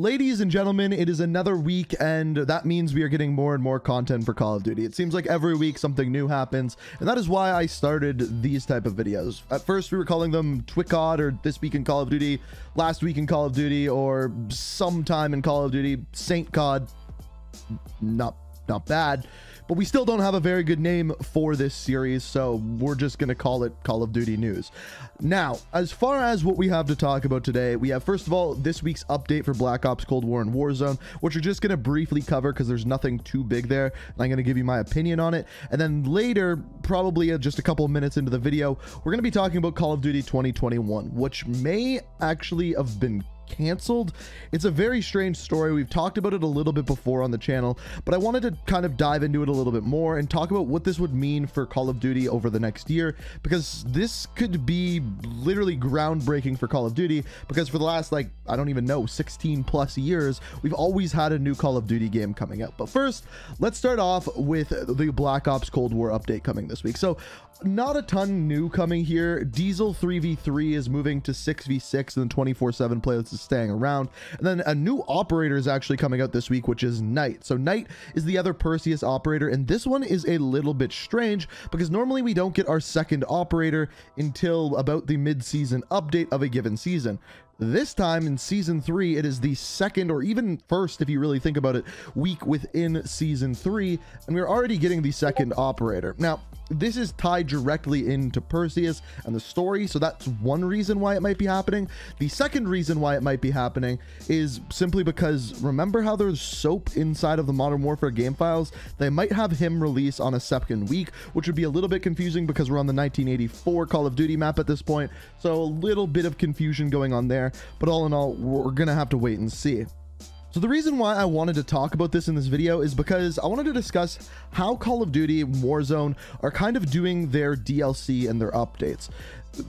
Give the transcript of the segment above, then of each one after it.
Ladies and gentlemen, it is another week, and that means we are getting more and more content for Call of Duty. It seems like every week something new happens, and that is why I started these type of videos. At first, we were calling them TwitCod, or This Week in Call of Duty, Last Week in Call of Duty, or Sometime in Call of Duty, Saint COD. Not bad, but we still don't have a very good name for this series, so we're just gonna call it Call of Duty News. Now, as far as what we have to talk about today, we have, first of all, this week's update for Black Ops Cold War and Warzone, which we're just gonna briefly cover because there's nothing too big there, and I'm gonna give you my opinion on it. And then later, probably just a couple of minutes into the video, we're gonna be talking about Call of Duty 2021, which may actually have been canceled. It's a very strange story. We've talked about it a little bit before on the channel, but I wanted to kind of dive into it a little bit more and talk about what this would mean for Call of Duty over the next year, because this could be literally groundbreaking for Call of Duty, because for the last, like, I don't even know, 16 plus years, we've always had a new Call of Duty game coming out. But first, let's start off with the Black Ops Cold War update coming this week. So not a ton new coming here. Diesel 3v3 is moving to 6v6, and the 24/7 playlist is staying around. And then a new operator is actually coming out this week, which is Knight. So Knight is the other Perseus operator, and this one is a little bit strange because normally we don't get our second operator until about the mid-season update of a given season. This time in season 3, it is the second, or even first if you really think about it, week within season 3, and we're already getting the second operator. Now, this is tied directly into Perseus and the story, so that's one reason why it might be happening. The second reason why it might be happening is simply because, remember how there's soap inside of the Modern Warfare game files? They might have him release on a second week, which would be a little bit confusing because we're on the 1984 Call of Duty map at this point, so a little bit of confusion going on there. But all in all, we're gonna have to wait and see. So the reason why I wanted to talk about this in this video is because I wanted to discuss how Call of Duty and Warzone are kind of doing their DLC and their updates.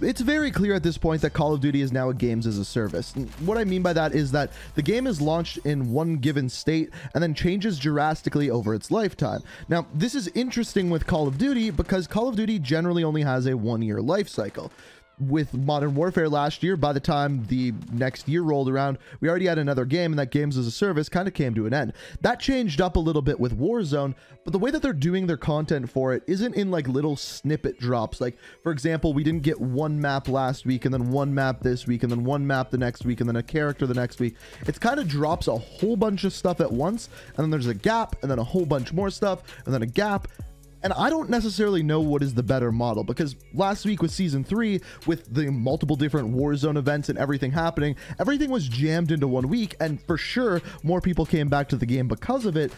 It's very clear at this point that Call of Duty is now a games as a service. And what I mean by that is that the game is launched in one given state and then changes drastically over its lifetime. Now, this is interesting with Call of Duty because Call of Duty generally only has a 1-year life cycle. With Modern Warfare last year, by the time the next year rolled around, we already had another game, and that games as a service kind of came to an end. That changed up a little bit with Warzone, but the way that they're doing their content for it isn't in like little snippet drops. Like, for example, we didn't get one map last week, and then one map this week, and then one map the next week, and then a character the next week. It's kind of drops a whole bunch of stuff at once, and then there's a gap, and then a whole bunch more stuff, and then a gap. And I don't necessarily know what is the better model, because last week with season 3, with the multiple different Warzone events and everything happening, everything was jammed into 1 week, and for sure more people came back to the game because of it,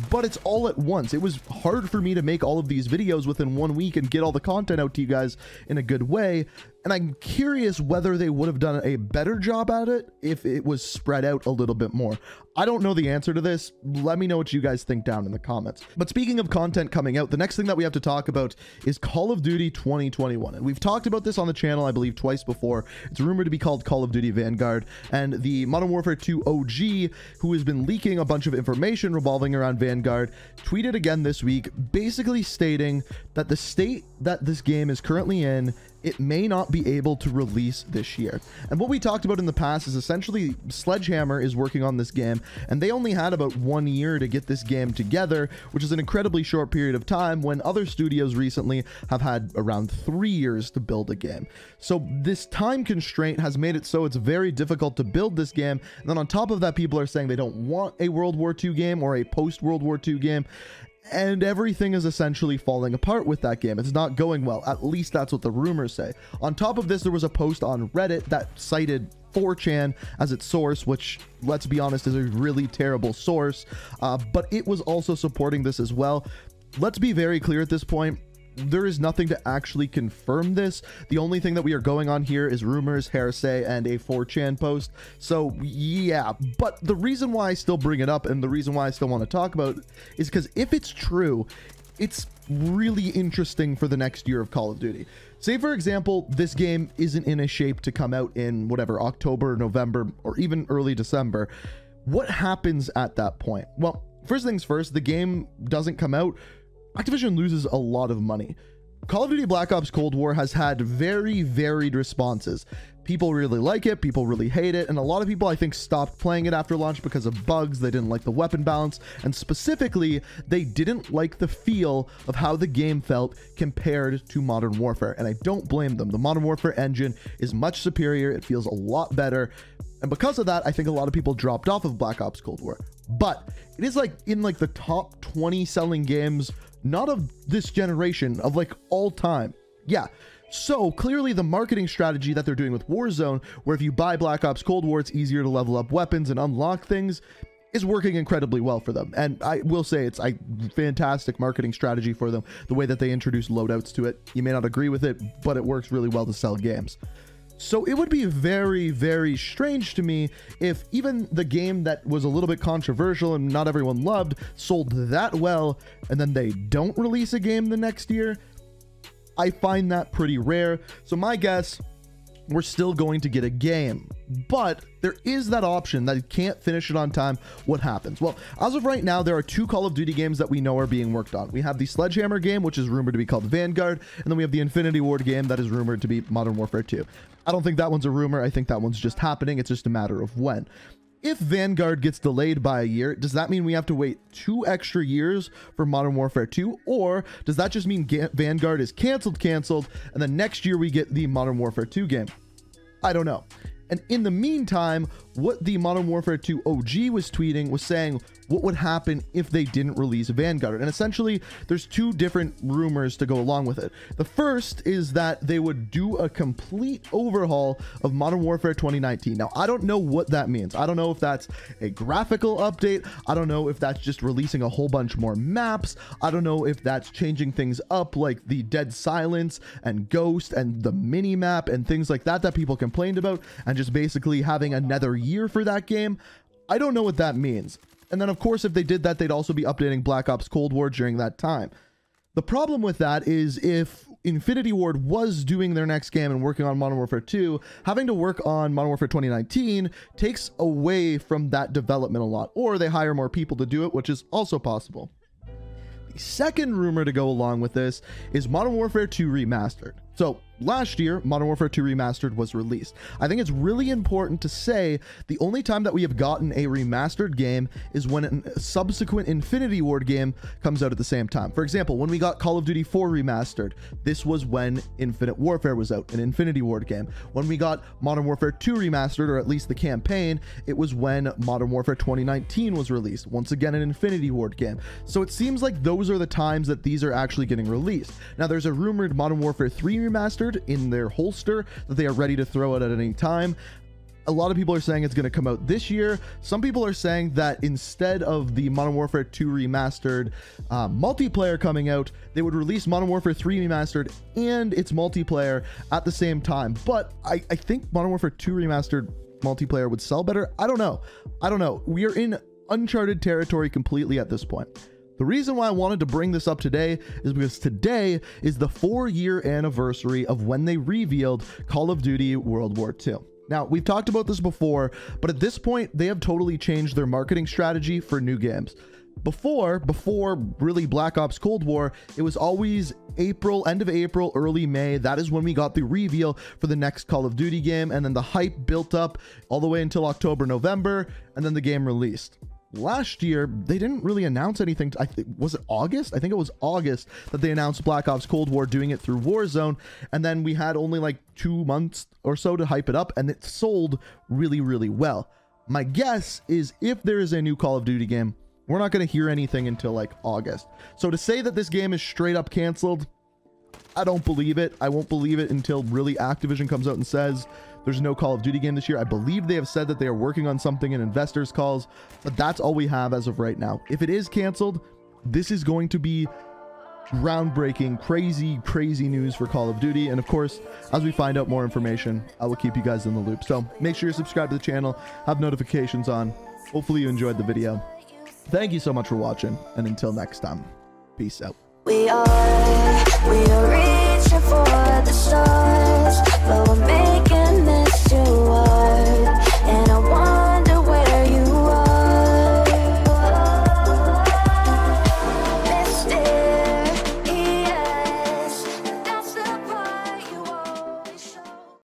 but it's all at once. It was hard for me to make all of these videos within 1 week and get all the content out to you guys in a good way. And I'm curious whether they would have done a better job at it if it was spread out a little bit more. I don't know the answer to this. Let me know what you guys think down in the comments. But speaking of content coming out, the next thing that we have to talk about is Call of Duty 2021. And we've talked about this on the channel, I believe, twice before. It's rumored to be called Call of Duty Vanguard. And the Modern Warfare 2 OG, who has been leaking a bunch of information revolving around Vanguard, tweeted again this week, basically stating that the state that this game is currently in, it may not be able to release this year. And what we talked about in the past is essentially Sledgehammer is working on this game, and they only had about 1 year to get this game together, which is an incredibly short period of time when other studios recently have had around 3 years to build a game. So this time constraint has made it so it's very difficult to build this game. And then on top of that, people are saying they don't want a World War II game or a post-World War II game. And everything is essentially falling apart with that game. It's not going well. At least that's what the rumors say. On top of this, there was a post on Reddit that cited 4chan as its source, which, let's be honest, is a really terrible source. But it was also supporting this as well. Let's be very clear at this point. There is nothing to actually confirm this. The only thing that we are going on here is rumors, hearsay, and a 4chan post. So yeah, but the reason why I still bring it up and the reason why I still want to talk about it is because if it's true, it's really interesting for the next year of Call of Duty. Say, for example, this game isn't in a shape to come out in whatever, October, November, or even early December. What happens at that point? Well, first things first, the game doesn't come out. Activision loses a lot of money. Call of Duty Black Ops Cold War has had very varied responses. People really like it, people really hate it, and a lot of people I think stopped playing it after launch because of bugs. They didn't like the weapon balance, and specifically they didn't like the feel of how the game felt compared to Modern Warfare, and I don't blame them. The Modern Warfare engine is much superior, it feels a lot better, and because of that I think a lot of people dropped off of Black Ops Cold War. But it is like in like the top 20 selling games, not of this generation, of like all time. Yeah. So clearly the marketing strategy that they're doing with Warzone, where if you buy Black Ops Cold War, it's easier to level up weapons and unlock things, is working incredibly well for them. And I will say it's a fantastic marketing strategy for them, the way that they introduce loadouts to it. You may not agree with it, but it works really well to sell games. So it would be very, very strange to me if even the game that was a little bit controversial and not everyone loved sold that well, and then they don't release a game the next year. I find that pretty rare. So my guess, we're still going to get a game, but there is that option that you can't finish it on time. What happens? Well, as of right now, there are 2 Call of Duty games that we know are being worked on. We have the Sledgehammer game, which is rumored to be called Vanguard, and then we have the Infinity Ward game that is rumored to be Modern Warfare 2. I don't think that one's a rumor. I think that one's just happening. It's just a matter of when. If Vanguard gets delayed by a year, does that mean we have to wait 2 extra years for Modern Warfare 2? Or does that just mean Vanguard is canceled, and then next year we get the Modern Warfare 2 game? I don't know. And in the meantime, what the Modern Warfare 2 OG was tweeting was saying what would happen if they didn't release Vanguard. And essentially, there's 2 different rumors to go along with it. The first is that they would do a complete overhaul of Modern Warfare 2019. Now, I don't know what that means. I don't know if that's a graphical update. I don't know if that's just releasing a whole bunch more maps. I don't know if that's changing things up like the Dead Silence and Ghost and the mini map and things like that that people complained about, and just basically having another year for that game. I don't know what that means. And then of course, if they did that, they'd also be updating Black Ops Cold War during that time. The problem with that is if Infinity Ward was doing their next game and working on Modern Warfare 2, having to work on Modern Warfare 2019 takes away from that development a lot, or they hire more people to do it, which is also possible. The second rumor to go along with this is Modern Warfare 2 Remastered. So last year, Modern Warfare 2 Remastered was released. I think it's really important to say the only time that we have gotten a remastered game is when a subsequent Infinity Ward game comes out at the same time. For example, when we got Call of Duty 4 Remastered, this was when Infinite Warfare was out, an Infinity Ward game. When we got Modern Warfare 2 Remastered, or at least the campaign, it was when Modern Warfare 2019 was released. Once again, an Infinity Ward game. So it seems like those are the times that these are actually getting released. Now, there's a rumored Modern Warfare 3 Remastered in their holster that they are ready to throw it at any time. A lot of people are saying it's going to come out this year. Some people are saying that instead of the Modern Warfare 2 Remastered multiplayer coming out, they would release Modern Warfare 3 Remastered and its multiplayer at the same time. But I think Modern Warfare 2 Remastered multiplayer would sell better. I don't know. We are in uncharted territory completely at this point. The reason why I wanted to bring this up today is because today is the 4-year anniversary of when they revealed Call of Duty World War II. Now, we've talked about this before, but at this point, they have totally changed their marketing strategy for new games. Before really Black Ops Cold War, it was always April, end of April, early May. That is when we got the reveal for the next Call of Duty game, and then the hype built up all the way until October, November, and then the game released. Last year, they didn't really announce anything. Was it August? I think it was August that they announced Black Ops Cold War, doing it through Warzone. And then we had only like 2 months or so to hype it up, and it sold really, really well. My guess is if there is a new Call of Duty game, we're not going to hear anything until like August. So to say that this game is straight up canceled, I don't believe it. I won't believe it until really Activision comes out and says there's no Call of Duty game this year. I believe they have said that they are working on something in investors calls, but that's all we have as of right now. If it is canceled, this is going to be groundbreaking, crazy news for Call of Duty. And of course, as we find out more information, I will keep you guys in the loop. So make sure you're subscribed to the channel, have notifications on. Hopefully you enjoyed the video. Thank you so much for watching, and until next time, peace out. We are reaching for the stars, but we're making it.